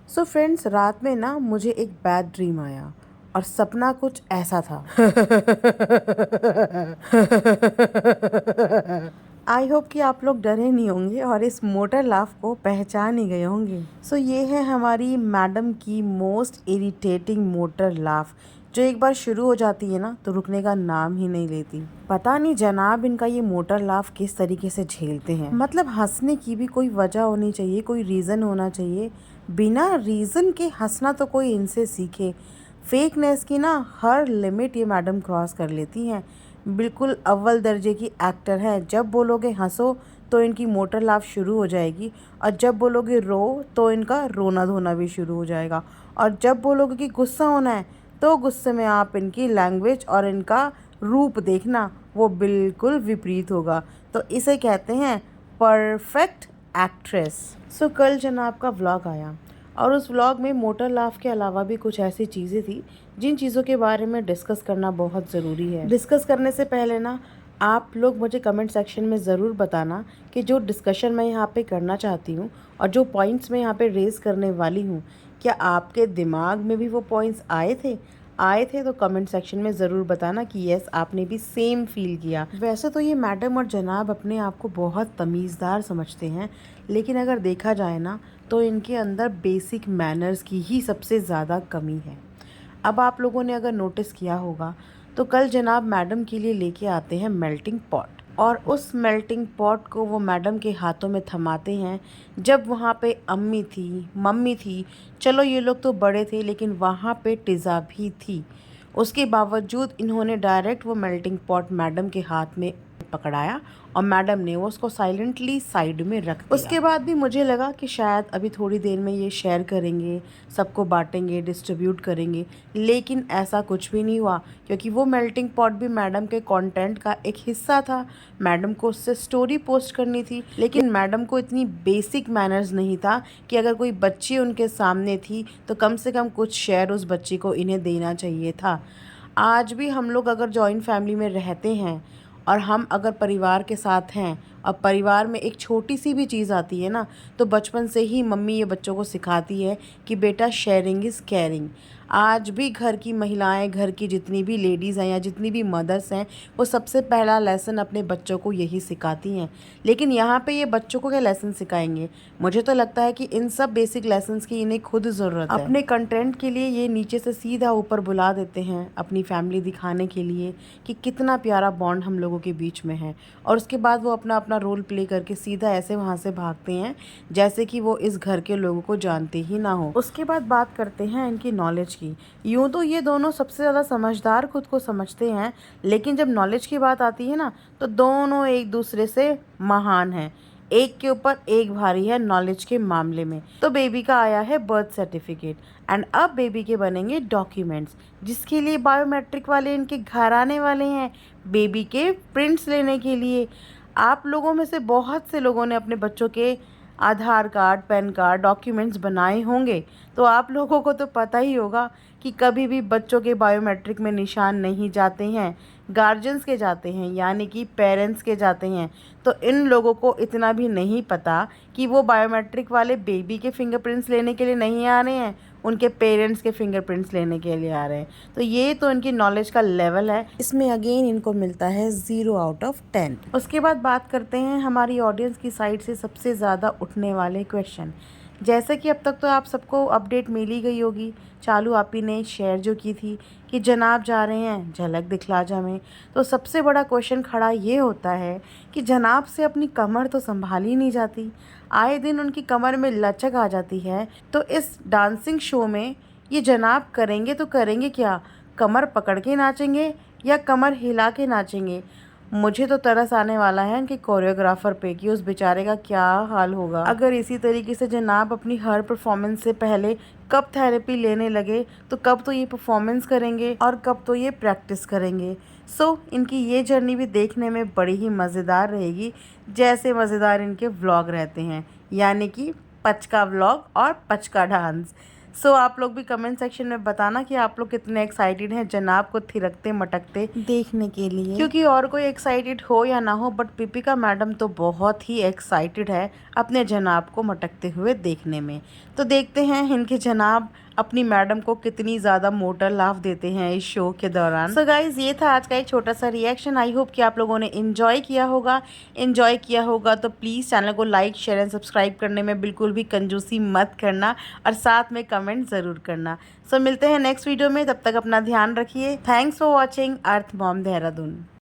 So friends, रात में ना मुझे एक बैड ड्रीम आया और सपना कुछ ऐसा था। आई होप कि आप लोग डरे नहीं होंगे और इस मोटर लाफ को पहचान ही गए होंगे। सो ये है हमारी मैडम की मोस्ट इरिटेटिंग मोटर लाफ, जो एक बार शुरू हो जाती है ना तो रुकने का नाम ही नहीं लेती। पता नहीं जनाब इनका ये मोटर लाफ किस तरीके से झेलते हैं। मतलब हंसने की भी कोई वजह होनी चाहिए, कोई रीज़न होना चाहिए। बिना रीज़न के हंसना तो कोई इनसे सीखे। फेकनेस की ना हर लिमिट ये मैडम क्रॉस कर लेती हैं। बिल्कुल अव्वल दर्जे की एक्टर है। जब बोलोगे हंसो तो इनकी मोटर लाफ शुरू हो जाएगी, और जब बोलोगे रो तो इनका रोना धोना भी शुरू हो जाएगा, और जब बोलोगे कि गुस्सा होना है तो गुस्से में आप इनकी लैंग्वेज और इनका रूप देखना, वो बिल्कुल विपरीत होगा। तो इसे कहते हैं परफेक्ट एक्ट्रेस। सो कल जनाब का व्लॉग आया और उस व्लॉग में मोटर लाफ के अलावा भी कुछ ऐसी चीज़ें थी जिन चीज़ों के बारे में डिस्कस करना बहुत ज़रूरी है। डिस्कस करने से पहले ना आप लोग मुझे कमेंट सेक्शन में ज़रूर बताना कि जो डिस्कशन मैं यहाँ पे करना चाहती हूँ और जो पॉइंट्स मैं यहाँ पे रेज़ करने वाली हूँ, क्या आपके दिमाग में भी वो पॉइंट्स आए थे तो कमेंट सेक्शन में ज़रूर बताना कि यस आपने भी सेम फील किया। वैसे तो ये मैडम और जनाब अपने आप को बहुत तमीज़दार समझते हैं, लेकिन अगर देखा जाए ना तो इनके अंदर बेसिक मैनर्स की ही सबसे ज़्यादा कमी है। अब आप लोगों ने अगर नोटिस किया होगा तो कल जनाब मैडम के लिए लेके आते हैं मेल्टिंग पॉट, और उस मेल्टिंग पॉट को वो मैडम के हाथों में थमाते हैं। जब वहाँ पे अम्मी थी, मम्मी थी, चलो ये लोग तो बड़े थे, लेकिन वहाँ पे टिज़ा भी थी। उसके बावजूद इन्होंने डायरेक्ट वो मेल्टिंग पॉट मैडम के हाथ में पकड़ाया और मैडम ने वो उसको साइलेंटली साइड में रख दिया। उसके बाद भी मुझे लगा कि शायद अभी थोड़ी देर में ये शेयर करेंगे, सबको बांटेंगे, डिस्ट्रीब्यूट करेंगे, लेकिन ऐसा कुछ भी नहीं हुआ, क्योंकि वो मेल्टिंग पॉट भी मैडम के कंटेंट का एक हिस्सा था। मैडम को उससे स्टोरी पोस्ट करनी थी, लेकिन मैडम को इतनी बेसिक मैनर्स नहीं था कि अगर कोई बच्ची उनके सामने थी तो कम से कम कुछ शेयर उस बच्ची को इन्हें देना चाहिए था। आज भी हम लोग अगर जॉइंट फैमिली में रहते हैं और हम अगर परिवार के साथ हैं और परिवार में एक छोटी सी भी चीज़ आती है ना, तो बचपन से ही मम्मी ये बच्चों को सिखाती है कि बेटा शेयरिंग इज़ केयरिंग। आज भी घर की महिलाएं, घर की जितनी भी लेडीज़ हैं या जितनी भी मदर्स हैं, वो सबसे पहला लेसन अपने बच्चों को यही सिखाती हैं। लेकिन यहाँ पे ये बच्चों को क्या लेसन सिखाएंगे? मुझे तो लगता है कि इन सब बेसिक लेसन्स की इन्हें खुद ज़रूरत है। अपने कंटेंट के लिए ये नीचे से सीधा ऊपर बुला देते हैं अपनी फैमिली दिखाने के लिए कि कितना प्यारा बॉन्ड हम लोगों के बीच में है, और उसके बाद वो अपना अपना रोल प्ले करके सीधा ऐसे वहाँ से भागते हैं जैसे कि वो इस घर के लोगों को जानते ही ना हो। उसके बाद बात करते हैं इनकी नॉलेज की। यूँ तो ये दोनों सबसे ज़्यादा समझदार खुद को समझते हैं, लेकिन जब नॉलेज की बात आती है ना तो दोनों एक दूसरे से महान हैं। एक के ऊपर एक भारी है नॉलेज के मामले में। तो बेबी का आया है बर्थ सर्टिफिकेट, एंड अब बेबी के बनेंगे डॉक्यूमेंट्स, जिसके लिए बायोमेट्रिक वाले इनके घर आने वाले हैं बेबी के प्रिंट्स लेने के लिए। आप लोगों में से बहुत से लोगों ने अपने बच्चों के आधार कार्ड, पैन कार्ड, डॉक्यूमेंट्स बनाए होंगे, तो आप लोगों को तो पता ही होगा कि कभी भी बच्चों के बायोमेट्रिक में निशान नहीं जाते हैं, गार्जियंस के जाते हैं, यानी कि पेरेंट्स के जाते हैं। तो इन लोगों को इतना भी नहीं पता कि वो बायोमेट्रिक वाले बेबी के फिंगरप्रिंट्स लेने के लिए नहीं आ रहे हैं, उनके पेरेंट्स के फिंगरप्रिंट्स लेने के लिए आ रहे हैं। तो ये तो इनकी नॉलेज का लेवल है, इसमें अगेन इनको मिलता है 0 आउट ऑफ 10। उसके बाद बात करते हैं हमारी ऑडियंस की साइड से सबसे ज़्यादा उठने वाले क्वेश्चन। जैसे कि अब तक तो आप सबको अपडेट मिल ही गई होगी, चालू आप ही ने शेयर जो की थी कि जनाब जा रहे हैं झलक दिखला जा में। तो सबसे बड़ा क्वेश्चन खड़ा ये होता है कि जनाब से अपनी कमर तो संभाल ही नहीं जाती, आए दिन उनकी कमर में लचक आ जाती है। तो इस डांसिंग शो में ये जनाब करेंगे तो करेंगे क्या? कमर पकड़ के नाचेंगे या कमर हिला के नाचेंगे? मुझे तो तरस आने वाला है इनके कोरियोग्राफर पे कि उस बेचारे का क्या हाल होगा। अगर इसी तरीके से जनाब अपनी हर परफॉर्मेंस से पहले कब थेरेपी लेने लगे तो कब तो ये परफॉर्मेंस करेंगे और कब तो ये प्रैक्टिस करेंगे। सो इनकी ये जर्नी भी देखने में बड़ी ही मज़ेदार रहेगी, जैसे मज़ेदार इनके व्लॉग रहते हैं, यानी कि पचका व्लॉग और पचका डांस। सो आप लोग भी कमेंट सेक्शन में बताना कि आप लोग कितने एक्साइटेड हैं जनाब को थिरकते मटकते देखने के लिए, क्योंकि और कोई एक्साइटेड हो या ना हो बट दीपिका मैडम तो बहुत ही एक्साइटेड है अपने जनाब को मटकते हुए देखने में। तो देखते हैं इनके जनाब अपनी मैडम को कितनी ज़्यादा मोटर लाफ देते हैं इस शो के दौरान। सो गाइज, ये था आज का एक छोटा सा रिएक्शन। आई होप कि आप लोगों ने इन्जॉय किया होगा तो प्लीज़ चैनल को लाइक शेयर एंड सब्सक्राइब करने में बिल्कुल भी कंजूसी मत करना और साथ में कमेंट ज़रूर करना। सो मिलते हैं नेक्स्ट वीडियो में, तब तक अपना ध्यान रखिए। Thanks for watching earth mom Dehradun.